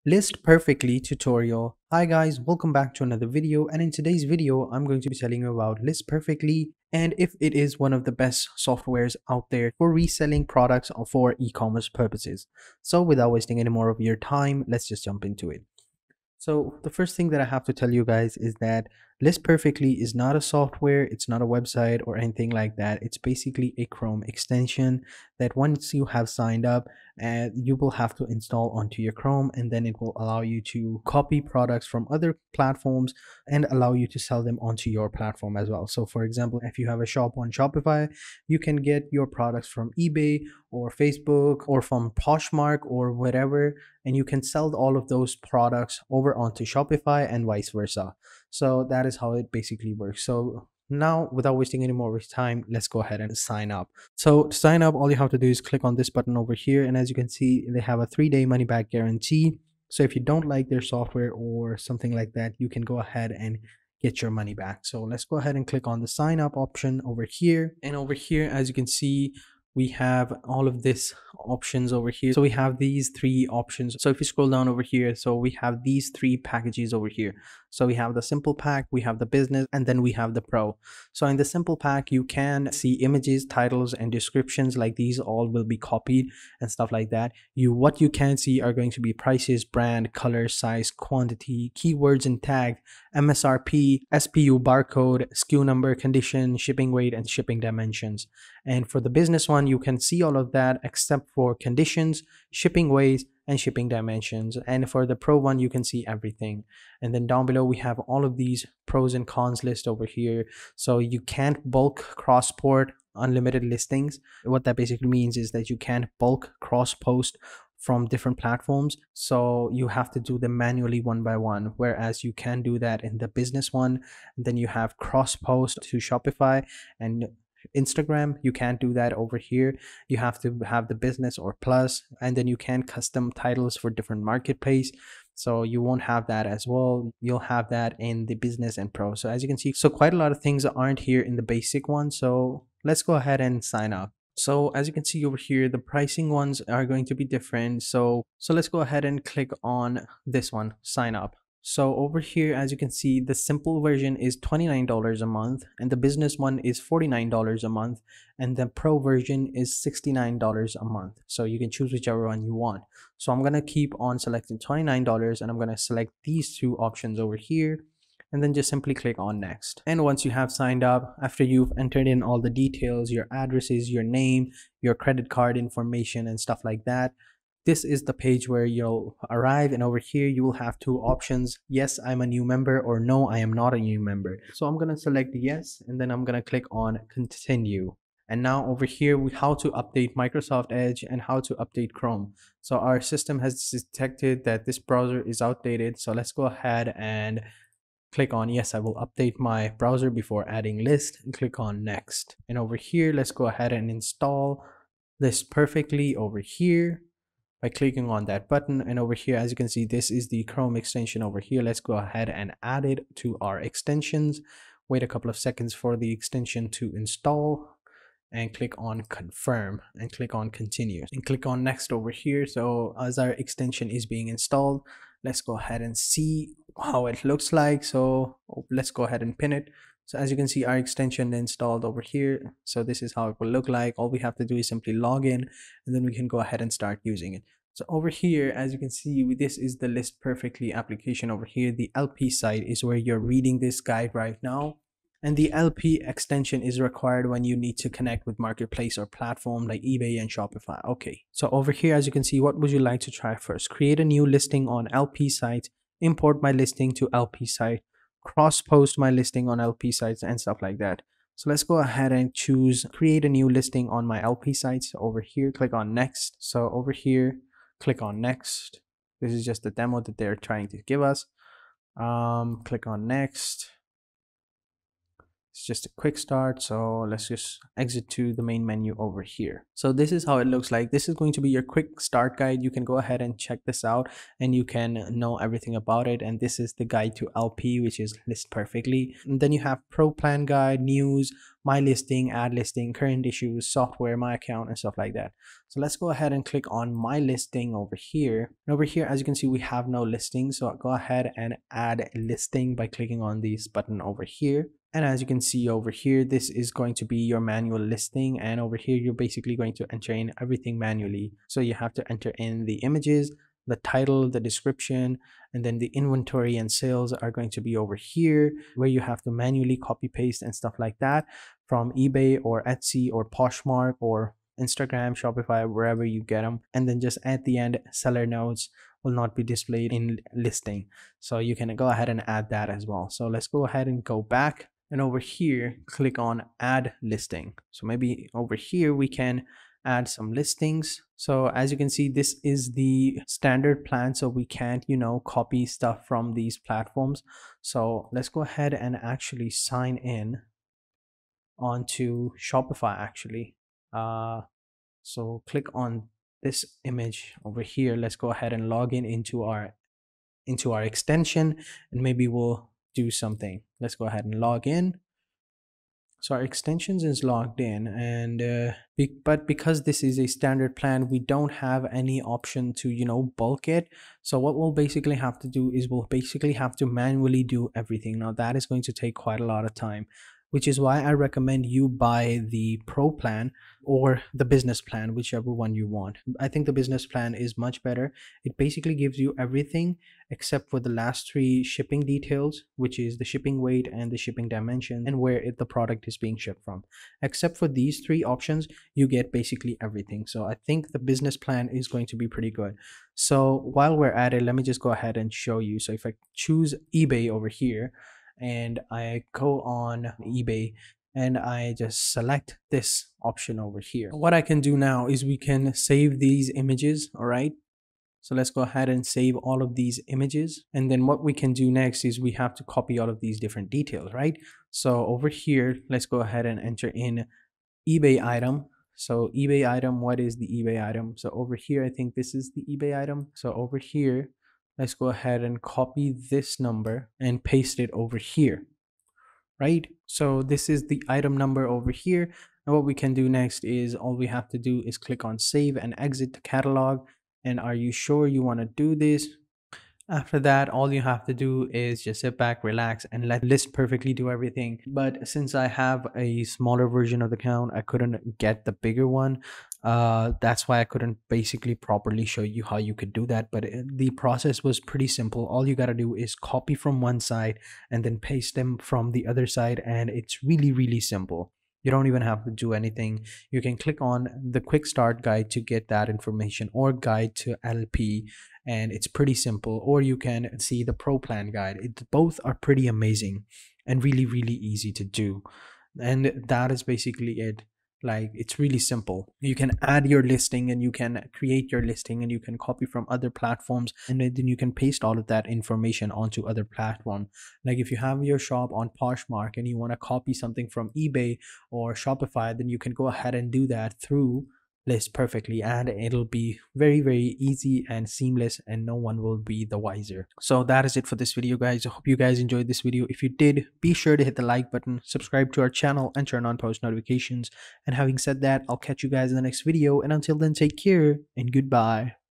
List perfectly tutorial. Hi guys, welcome back to another video, and in today's video I'm going to be telling you about List Perfectly and if it is one of the best softwares out there for reselling products or for e-commerce purposes. So without wasting any more of your time, let's just jump into it. So the first thing that I have to tell you guys is that List Perfectly is not a software, it's not a website or anything like that. It's basically a Chrome extension that once you have signed up, you will have to install onto your Chrome, and then it will allow you to copy products from other platforms and allow you to sell them onto your platform as well. So for example, if you have a shop on Shopify, you can get your products from eBay or Facebook or from Poshmark or whatever, and you can sell all of those products over onto Shopify and vice versa. So that is how it basically works. So now, without wasting any more time, let's go ahead and sign up. So to sign up, all you have to do is click on this button over here, and as you can see, they have a 3-day money back guarantee. So if you don't like their software or something like that, you can go ahead and get your money back. So let's go ahead and click on the sign up option over here, and over here, as you can see, we have all of this options over here. So we have these three options. So if you scroll down over here, so we have these three packages over here. So we have the simple pack, we have the business, and then we have the pro. So in the simple pack, you can see images, titles, and descriptions. Like these all will be copied and stuff like that. What you can see are going to be prices, brand, color, size, quantity, keywords and tag, MSRP, SPU barcode, SKU number, condition, shipping weight, and shipping dimensions. And for the business one, you can see all of that except for conditions, shipping weights, and shipping dimensions. And for the pro one, you can see everything. And then down below, we have all of these pros and cons list over here. So you can't bulk cross-port unlimited listings. What that basically means is that you can't bulk cross-post from different platforms, so you have to do them manually one by one, whereas you can do that in the business one. And then you have cross post to Shopify and Instagram. You can't do that over here. You have to have the business or plus, and then you can custom titles for different marketplace, so you won't have that as well. You'll have that in the business and pro. So as you can see, so quite a lot of things aren't here in the basic one. So let's go ahead and sign up. So as you can see over here, the pricing ones are going to be different. So let's go ahead and click on this one, sign up. So over here, as you can see, the simple version is $29 a month, and the business one is $49 a month, and the pro version is $69 a month. So you can choose whichever one you want. So I'm going to keep on selecting $29, and I'm going to select these two options over here, and then just simply click on next. And once you have signed up, after you've entered in all the details, your addresses, your name, your credit card information, and stuff like that, this is the page where you'll arrive, and over here you will have two options: yes, I'm a new member, or no, I am not a new member. So I'm going to select yes, and then I'm going to click on continue. And now over here, how to update Microsoft Edge and how to update Chrome. So our system has detected that this browser is outdated, so let's go ahead and click on yes, I will update my browser before adding list, and click on next. And over here, let's go ahead and install List Perfectly over here by clicking on that button. And over here, as you can see, this is the Chrome extension over here. Let's go ahead and add it to our extensions. Wait a couple of seconds for the extension to install, and click on confirm, and click on continue, and click on next over here. So as our extension is being installed, let's go ahead and see how it looks like. So let's go ahead and pin it. So as you can see, our extension installed over here. So this is how it will look like. All we have to do is simply log in, and then we can go ahead and start using it. So over here, as you can see, this is the List Perfectly application over here. The LP site is where you're reading this guide right now. And the LP extension is required when you need to connect with marketplace or platform like eBay and Shopify. Okay, so over here, as you can see, what would you like to try first? Create a new listing on LP site, import my listing to LP site, cross post my listing on LP sites, and stuff like that. So let's go ahead and choose create a new listing on my LP sites. Over here, click on next. So over here, click on next. This is just the demo that they're trying to give us. Click on next. It's just a quick start. So let's just exit to the main menu over here. So this is how it looks like. This is going to be your quick start guide. You can go ahead and check this out and you can know everything about it. And this is the guide to LP, which is list perfectly. And then you have pro plan guide, news, my listing, ad listing, current issues, software, my account, and stuff like that. So let's go ahead and click on my listing over here. And over here, as you can see, we have no listing. So I'll go ahead and add a listing by clicking on this button over here. And as you can see over here, this is going to be your manual listing. And over here, you're basically going to enter in everything manually. So you have to enter in the images, the title, the description, and then the inventory and sales are going to be over here, where you have to manually copy paste and stuff like that from eBay or Etsy or Poshmark or Instagram, Shopify, wherever you get them. And then just at the end, seller notes will not be displayed in listing. So you can go ahead and add that as well. So let's go ahead and go back. And over here, click on add listing. So maybe over here, we can add some listings. So as you can see, this is the standard plan. So we can't, copy stuff from these platforms. So let's go ahead and actually sign in onto Shopify actually. So click on this image over here. Let's go ahead and log in into our extension, and maybe we'll do something. Let's go ahead and log in. So our extensions is logged in, and but because this is a standard plan, we don't have any option to bulk it. So what we'll basically have to do is we'll basically have to manually do everything. Now that is going to take quite a lot of time, which is why I recommend you buy the pro plan or the business plan, whichever one you want. I think the business plan is much better. It basically gives you everything except for the last three shipping details, which is the shipping weight and the shipping dimension and where the product is being shipped from. Except for these three options, you get basically everything. So I think the business plan is going to be pretty good. So while we're at it, let me just go ahead and show you. So if I choose eBay over here, and I go on eBay and I just select this option over here. What I can do now is we can save these images. All right. So let's go ahead and save all of these images. And then what we can do next is we have to copy all of these different details, right? So over here, let's go ahead and enter in eBay item. So eBay item, what is the eBay item? So over here, I think this is the eBay item. So over here, let's go ahead and copy this number and paste it over here, right? So this is the item number over here. And what we can do next is all we have to do is click on save and exit the catalog. And are you sure you want to do this? After that, all you have to do is just sit back, relax, and let list perfectly do everything. But since I have a smaller version of the account, I couldn't get the bigger one. That's why I couldn't basically properly show you how you could do that. But the process was pretty simple. All you got to do is copy from one side and then paste them from the other side. And it's really, really simple. You don't even have to do anything. You can click on the quick start guide to get that information, or guide to LP, and it's pretty simple. Or you can see the pro plan guide. Both are pretty amazing and really, really easy to do. And that is basically it. Like, it's really simple. You can add your listing and you can create your listing and you can copy from other platforms, and then you can paste all of that information onto other platform. Like if you have your shop on Poshmark and you want to copy something from eBay or Shopify, then you can go ahead and do that through list perfectly, and it'll be very, very easy and seamless, and no one will be the wiser. So that is it for this video, guys. I hope you guys enjoyed this video. If you did, be sure to hit the like button, subscribe to our channel, and turn on post notifications. And having said that, I'll catch you guys in the next video, and until then, take care and goodbye.